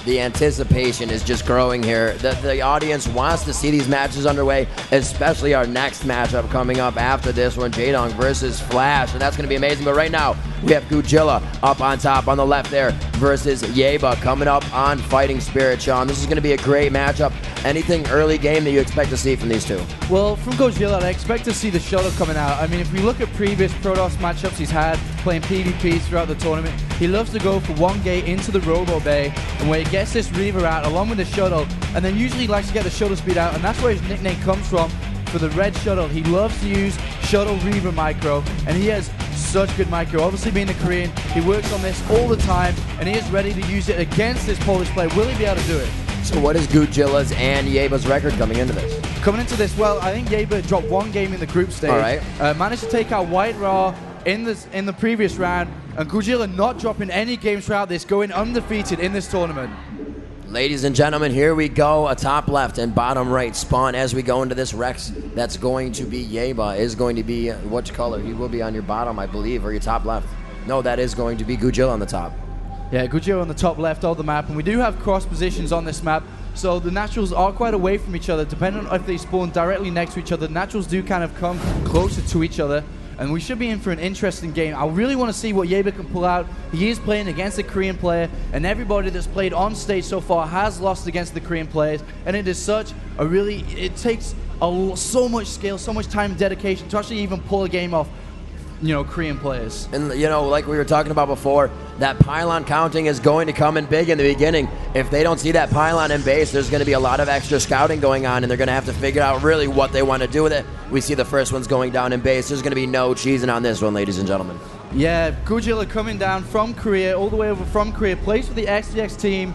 the anticipation is just growing here. The audience wants to see these matches underway, especially our next matchup coming up after this one, Jaedong versus Flash, and that's going to be amazing. But right now, we have Goojila up on top on the left there versus Yayba coming up on Fighting Spirit, Sean. This is going to be a great matchup. Anything early game that you expect to see from these two? Well, from Goojila, I expect to see the shuttle coming out. I mean, if we look at previous Protoss matchups he's had playing PvPs throughout the tournament, he loves to go for one gate into the Robo Bay, and where he gets this Reaver out along with the shuttle, and then usually likes to get the shuttle speed out, and that's where his nickname comes from for the red shuttle. He loves to use shuttle Reaver micro, and he has such good micro. Obviously being a Korean, he works on this all the time, and he is ready to use it against this Polish player. Will he be able to do it? So what is Goojila's and Yayba's record coming into this? Coming into this, well, I think Yayba dropped one game in the group stage. All right. Managed to take out White Raw in the previous round, and Goojila not dropping any games throughout this, going undefeated in this tournament. Ladies and gentlemen, here we go. A top left and bottom right spawn as we go into this Rex. That's going to be Yayba. Is going to be, which color? He will be on your bottom, I believe, or your top left. No, that is going to be Goojila on the top. Yeah, Goojila on the top left of the map, and we do have cross positions on this map, so the naturals are quite away from each other. Depending on if they spawn directly next to each other, the naturals do kind of come closer to each other, and we should be in for an interesting game. I really want to see what Yayba can pull out. He is playing against a Korean player, and everybody that's played on stage so far has lost against the Korean players, and it is such a really, it takes so much skill, so much time and dedication to actually even pull a game off, you know, Korean players. And, you know, like we were talking about before, that pylon counting is going to come in big in the beginning. If they don't see that pylon in base, there's going to be a lot of extra scouting going on, and they're going to have to figure out really what they want to do with it. We see the first one's going down in base. There's going to be no cheesing on this one, ladies and gentlemen. Yeah, Goojila coming down from Korea, all the way over from Korea, plays for the XDX team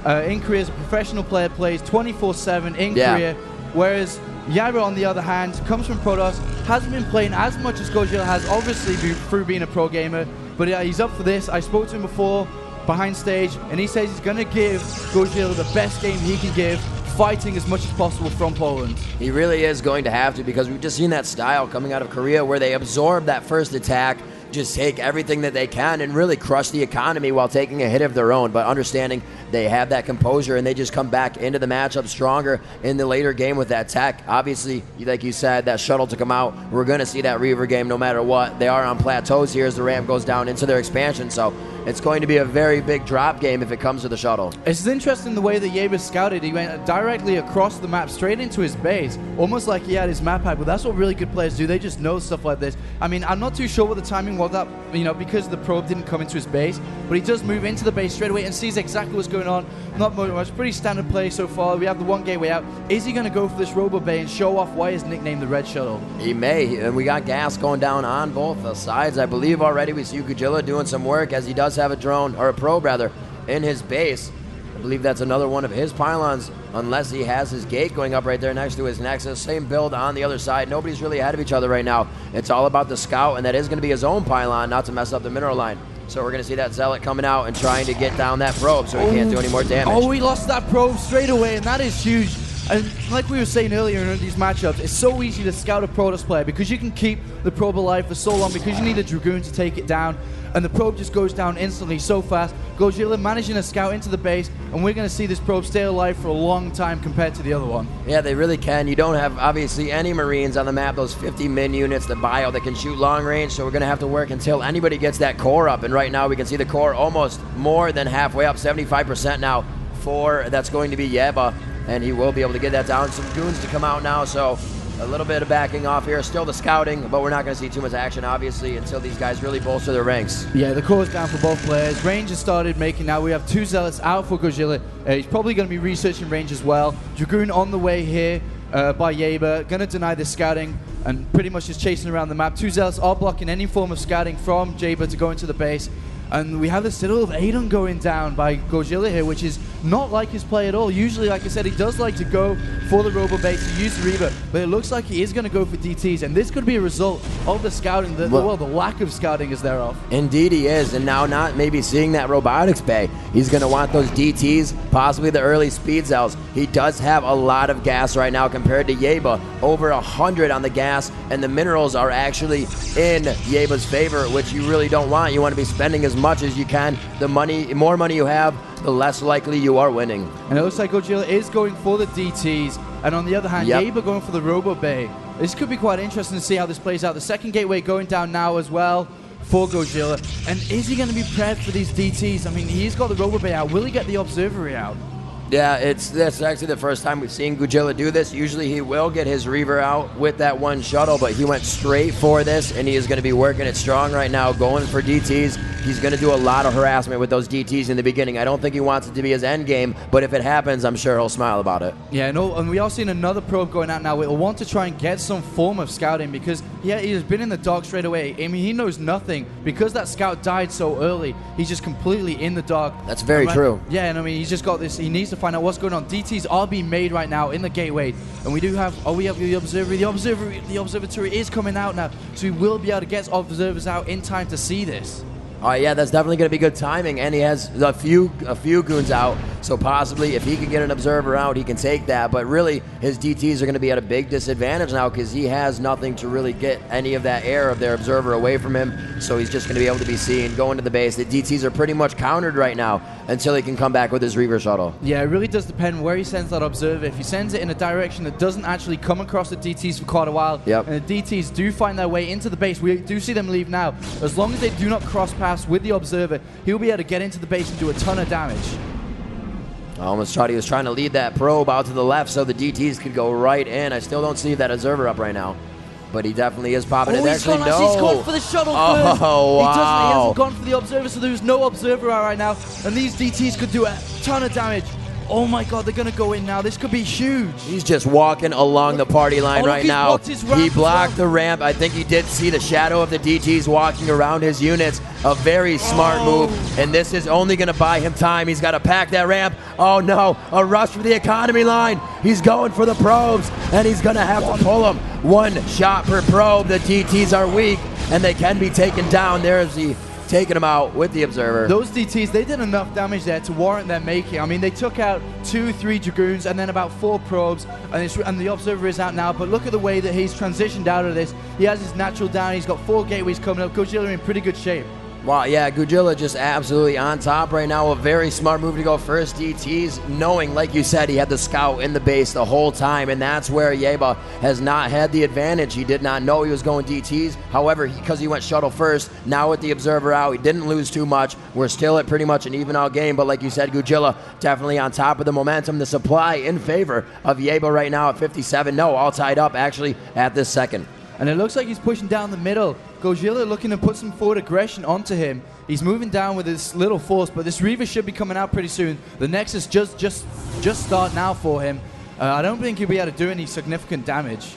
in Korea as a professional player, plays 24/7 in Korea, whereas Yayba, on the other hand, comes from Protoss, hasn't been playing as much as Goojila has, obviously through being a pro gamer, but he's up for this. I spoke to him before, behind stage, and he says he's going to give Goojila the best game he can give, fighting as much as possible from Poland. He really is going to have to, because we've just seen that style coming out of Korea where they absorb that first attack, just take everything that they can and really crush the economy while taking a hit of their own, but understanding they have that composure and they just come back into the matchup stronger in the later game with that tech. Obviously, like you said, that shuttle to come out, we're going to see that Reaver game no matter what. They are on plateaus here as the ramp goes down into their expansion, so it's going to be a very big drop game if it comes to the shuttle. It's interesting the way that Yayba scouted. He went directly across the map, straight into his base, almost like he had his map hack, but that's what really good players do. They just know stuff like this. I mean, I'm not too sure what the timing was that, you know, because the probe didn't come into his base, but he does move into the base straight away and sees exactly what's going on. Not much, pretty standard play so far. We have the one gateway out. Is he going to go for this Robo Bay and show off why he's nicknamed the Red Shuttle? He may, and we got gas going down on both sides. I believe already we see Goojila doing some work, as he does have a drone, or a probe rather, in his base. I believe that's another one of his pylons, unless he has his gate going up right there next to his Nexus. Same build on the other side. Nobody's really ahead of each other right now. It's all about the scout, and that is going to be his own pylon, not to mess up the mineral line. So we're going to see that Zealot coming out and trying to get down that probe so he can't do any more damage. Oh, we lost that probe straight away, and that is huge. And like we were saying earlier in these matchups, it's so easy to scout a Protoss player because you can keep the probe alive for so long because you need a Dragoon to take it down. And the probe just goes down instantly so fast. Goojila managing to scout into the base, and we're going to see this probe stay alive for a long time compared to the other one. Yeah, they really can. You don't have, obviously, any Marines on the map, those 50 min units, the bio that can shoot long range, so we're going to have to work until anybody gets that core up. And right now we can see the core almost more than halfway up, 75% now for, that's going to be Yayba, and he will be able to get that down. Some goons to come out now, so a little bit of backing off here. Still the scouting, but we're not going to see too much action, obviously, until these guys really bolster their ranks. Yeah, the core's down for both players. Range has started making now. We have two Zealots out for Goojila. He's probably going to be researching range as well. Dragoon on the way here by Yayba. Going to deny the scouting and pretty much just chasing around the map. Two Zealots are blocking any form of scouting from Yayba to go into the base. And we have the Citadel of Aiden going down by Goojila here, which is not like his play at all. Usually, like I said, he does like to go for the Robo Bay to use the Reaver, but it looks like he is going to go for DTs, and this could be a result of the scouting, the lack of scouting is thereof. Indeed he is, and now not maybe seeing that robotics bay. He's going to want those DTs, possibly the early speed cells. He does have a lot of gas right now compared to Yayba, over 100 on the gas, and the minerals are actually in Yayba's favor, which you really don't want. You want to be spending as much as you can. The money, more money you have, the less likely you are winning. And it looks like Goojila is going for the DTs. And on the other hand, Yayba going for the Robo Bay. This could be quite interesting to see how this plays out. The second gateway going down now as well for Goojila. And is he going to be prepped for these DTs? I mean, he's got the Robo Bay out. Will he get the Observery out? Yeah, that's actually the first time we've seen Goojila do this. Usually he will get his Reaver out with that one shuttle, but he went straight for this, and he is going to be working it strong right now, going for DTs. He's going to do a lot of harassment with those DTs in the beginning. I don't think he wants it to be his end game, but if it happens, I'm sure he'll smile about it. Yeah, no, and we are seeing another probe going out now. We'll want to try and get some form of scouting because, yeah, he has been in the dark straight away. I mean, he knows nothing. Because that scout died so early, he's just completely in the dark. That's very true. Yeah, and I mean, he's just got this. He needs to find out what's going on. DTs are being made right now in the gateway, and we do have. Oh, we have the observatory. The observatory is coming out now, so we will be able to get observers out in time to see this. Yeah, that's definitely going to be good timing, and he has a few goons out, so possibly if he can get an observer out, he can take that, but really his DTs are going to be at a big disadvantage now because he has nothing to really get any of that air of their observer away from him, so he's just going to be able to be seen, going to the base. The DTs are pretty much countered right now until he can come back with his Reaver shuttle. Yeah, it really does depend where he sends that observer. If he sends it in a direction that doesn't actually come across the DTs for quite a while, and the DTs do find their way into the base, we do see them leave now. As long as they do not cross paths with the observer, he'll be able to get into the base and do a ton of damage. I almost thought he was trying to lead that probe out to the left so the DTs could go right in. I still don't see that observer up right now, but he definitely is popping it. He's gone for the shuttle first. Wow. He hasn't gone for the observer, so there's no observer out right now, and these DTs could do a ton of damage. Oh my god, they're going to go in now. This could be huge. He's just walking along the party line right now. He blocked the ramp. I think he did see the shadow of the DTs walking around his units. A very smart move, and this is only going to buy him time. He's got to pack that ramp. Oh no, a rush for the economy line. He's going for the probes, and he's going to have to pull them. One shot per probe. The DTs are weak, and they can be taken down. There's the taking them out with the observer. Those DTs, they did enough damage there to warrant their making. I mean, they took out 2-3 Dragoons and then about 4 probes, and the observer is out now, but look at the way that he's transitioned out of this. He has his natural down, he's got 4 gateways coming up. Goojila in pretty good shape. Wow, yeah, Goojila just absolutely on top right now. A very smart move to go first DTs, knowing, like you said, he had the scout in the base the whole time, and that's where Yayba has not had the advantage. He did not know he was going DTs. However, because he went shuttle first, now with the observer out, he didn't lose too much. We're still at pretty much an even-out game, but like you said, Goojila definitely on top of the momentum. The supply in favor of Yayba right now at 57. No, all tied up, actually, at this second. And it looks like he's pushing down the middle. Goojila looking to put some forward aggression onto him. He's moving down with this little force, but this Reaver should be coming out pretty soon. The Nexus just start now for him. I don't think he'll be able to do any significant damage.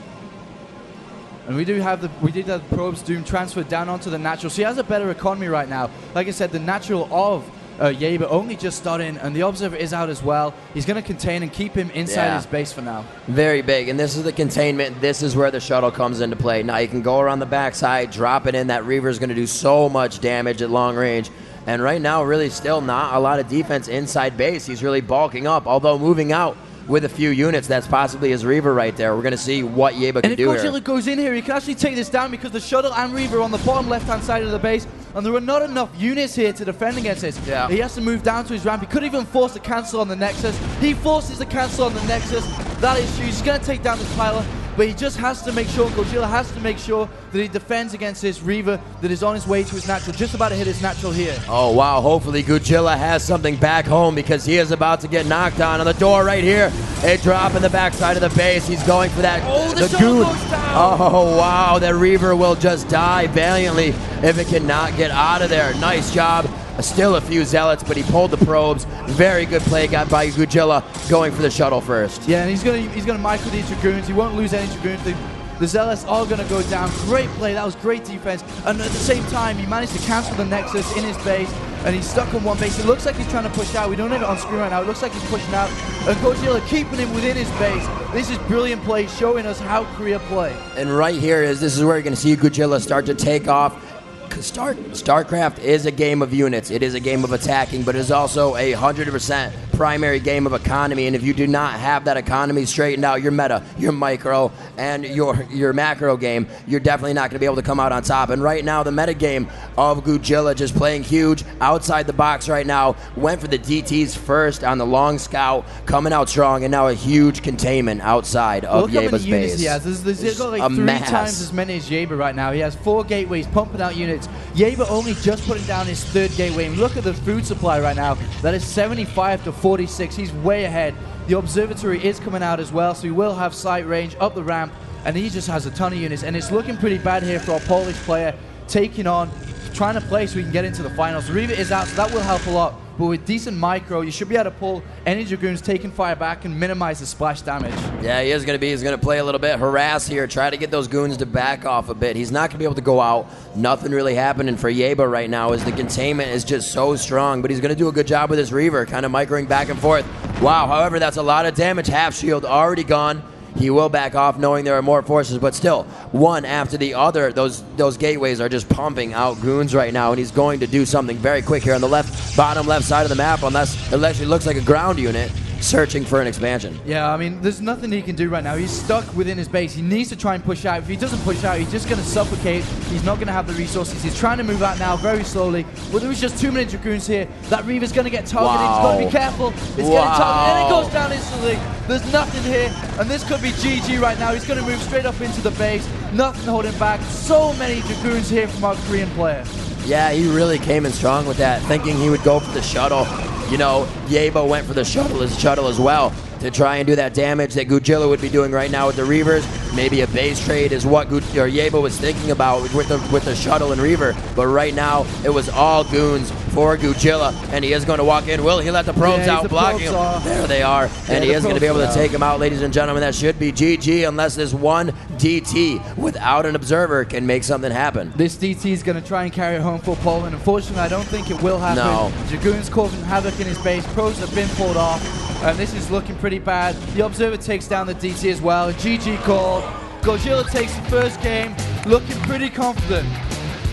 And we did have the probes doom transferred down onto the natural. So he has a better economy right now. Like I said, the natural of Yayba only just starting, and the observer is out as well. He's going to contain and keep him inside his base for now. Very big, and this is the containment. This is where the shuttle comes into play. Now you can go around the backside, drop it in. That Reaver is going to do so much damage at long range. And right now, really still not a lot of defense inside base. He's really bulking up, although moving out with a few units. That's possibly his Reaver right there. We're going to see what Yayba can do here. And if Goojila goes in here, he can actually take this down because the shuttle and Reaver are on the bottom left-hand side of the base, and there are not enough units here to defend against this. Yeah. He has to move down to his ramp. He could even force the cancel on the Nexus. He forces the cancel on the Nexus. That is huge. He's going to take down this pilot, but he just has to make sure, Goojila has to make sure that he defends against this Reaver that is on his way to his natural, just about to hit his natural here. Oh, wow. Hopefully Goojila has something back home because he is about to get knocked on the door right here. A drop in the backside of the base. He's going for that. Oh, the shuttle goes down. Oh, wow. That Reaver will just die valiantly if it cannot get out of there. Nice job. Still a few zealots, but he pulled the probes. Very good play got by Goojila going for the shuttle first. Yeah, and he's gonna micro these Dragoons. He won't lose any Dragoons. The zealots are gonna go down. Great play. That was great defense. And at the same time, he managed to cancel the Nexus in his base, and he's stuck on one base. It looks like he's trying to push out. We don't have it on screen right now. It looks like he's pushing out. And Goojila keeping him within his base. This is brilliant play, showing us how Korea play. And right here this is where you're gonna see Goojila start to take off. Starcraft is a game of units. It is a game of attacking, but it is also a 100% primary game of economy. And if you do not have that economy straightened out, your meta, your micro, and your macro game, you're definitely not going to be able to come out on top. And right now, the meta game of Goojila just playing huge outside the box right now. Went for the DTs first on the long scout, coming out strong, and now a huge containment outside of Yayba's base. He has. He's got like 3 times as many as Yayba right now. He has 4 gateways pumping out units. Yayba only just putting down his 3rd gateway. And look at the food supply right now. That is 75 to 46. He's way ahead. The observatory is coming out as well, so he will have sight range up the ramp. And he just has a ton of units. And it's looking pretty bad here for our Polish player, taking on, trying to play so we can get into the finals. The Reaver is out, so that will help a lot. But with decent micro, you should be able to pull any Dragoons taking fire back and minimize the splash damage. Yeah, he is going to be. He's going to play a little bit harass here, try to get those goons to back off a bit. He's not going to be able to go out. Nothing really happening for Yayba right now as the containment is just so strong. But he's going to do a good job with his Reaver, kind of microing back and forth. Wow, however, that's a lot of damage. Half shield already gone. He will back off knowing there are more forces, but still, one after the other, those gateways are just pumping out goons right now, and he's going to do something very quick here on the bottom left side of the map, unless it actually looks like a ground unit searching for an expansion. Yeah, I mean, there's nothing he can do right now. He's stuck within his base. He needs to try and push out. If he doesn't push out, he's just going to suffocate. He's not going to have the resources. He's trying to move out now very slowly. Well, there was just too many Dragoons here. That Reaver's going to get targeted. Wow. He's got to be careful. It's getting targeted, and it goes down instantly. There's nothing here, and this could be GG right now. He's going to move straight up into the base. Nothing holding back. So many Dragoons here from our Korean player. Yeah, he really came in strong with that, thinking he would go for the shuttle. You know, Yayba went for the shuttle as well to try and do that damage that Goojila would be doing right now with the Reavers. Maybe a base trade is what Yayba was thinking about with the shuttle and Reaver. But right now, it was all goons for Goojila, and he is going to walk in. Will he let the probes out, blocking him? There they are, and he is going to be able to take him out, ladies and gentlemen. That should be GG unless this one DT without an observer can make something happen. This DT is going to try and carry it home for Poland. Unfortunately, I don't think it will happen. No. Dragoons causing havoc in his base. Probes have been pulled off. And this is looking pretty bad. The Observer takes down the DT as well. GG call. Goojila takes the first game, looking pretty confident.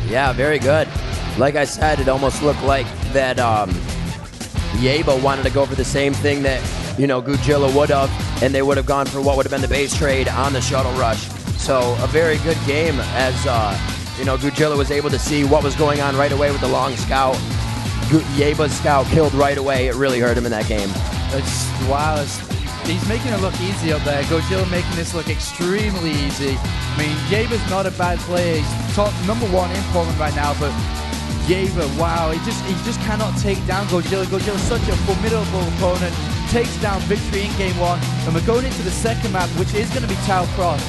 Yeah, very good. Like I said, it almost looked like that Yayba wanted to go for the same thing that, you know, Goojila would have, and they would have gone for what would have been the base trade on the shuttle rush. So a very good game as, you know, Goojila was able to see what was going on right away with the long scout. Yayba's scout killed right away. It really hurt him in that game. Wow, he's making it look easy up there. Goojila making this look extremely easy. I mean, Yayba's not a bad player. He's top #1 in Poland right now, but Yayba, wow, he just cannot take down Goojila. Gojila's such a formidable opponent. Takes down victory in game 1, and we're going into the second map, which is going to be Tau Cross.